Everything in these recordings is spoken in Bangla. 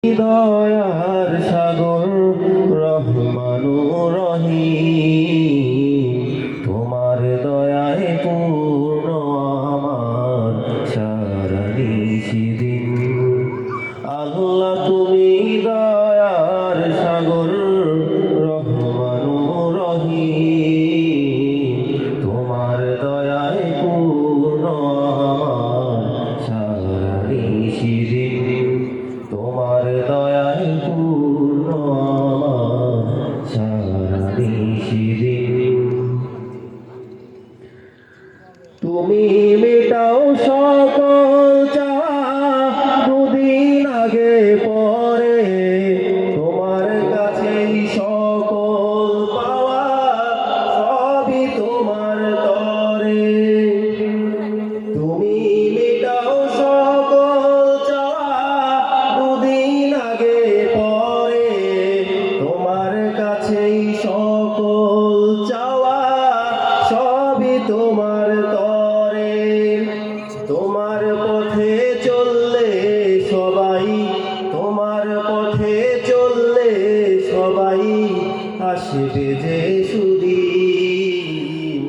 দয়ার সাগর রহমানুর রহিম, তোমার দয়ায় পূর্ণ আমার সারা নিশিদিন। আল্লাহ তুমি দয়ার সাগর রহমানুর রহিম, তোমার দয়ায় পূর্ণ আমার সারা নিশিদিন। তোমার দয়ায় পূর্ণ আমার সারা নিশিদিন। তুমি মেটাও সকল চাওয়া দুদিন আগে পরে, তোমার কাছেই সকল পাওয়া সবই তোমার তরে। তুমি মেটাও সকল চাওয়া দুদিন আগে পরে, তোমার কাছেই সকল চাওয়া সবই তোমার তরে। তোমার পথে চললে সবাই, তোমার পথে চললে সবাই আসবে যে সুদিন।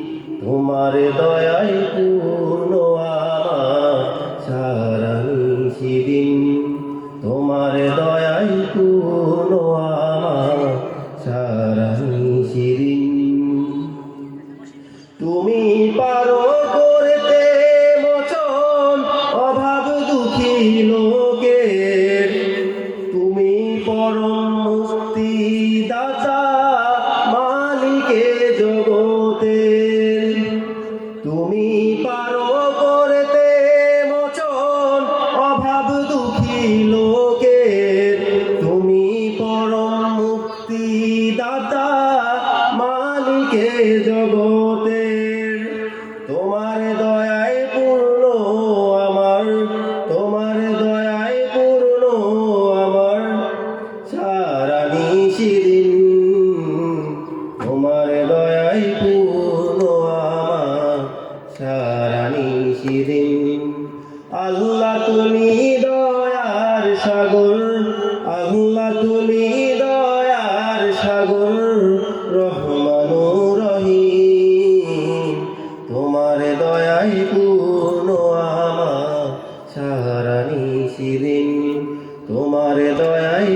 তোমার দয়ায় পূর্ণ আমার সারা নিশিদিন। তোমার দয়ায় পূর্ণ আমার সারা নিশিদিন। তুমি পারো করতে মোচন অভাব দুঃখী লোকের, তুমি পরম মুক্তি দাতা মালিকে জগতের। তুমি পারো করতে মোচন অভাব দুঃখী লোকের, তুমি পরম মুক্তি দাতা মালিকে জগতের। তোমার দয়ায় পূর্ণ আমার, তোমার দয়ায় পূর্ণ আমার সারা নিশিদিন। তোমার দয়ায় পূর্ণ আমার সারা নিশিদিন। আল্লাহ তুমি দয়ার সাগর, আল্লাহ তুমি দয়ার সাগর রহমানুর রহিম, তোমার দয়ায় পূর্ণ আমার সারা নিশিদিন। তোমার দয়ায়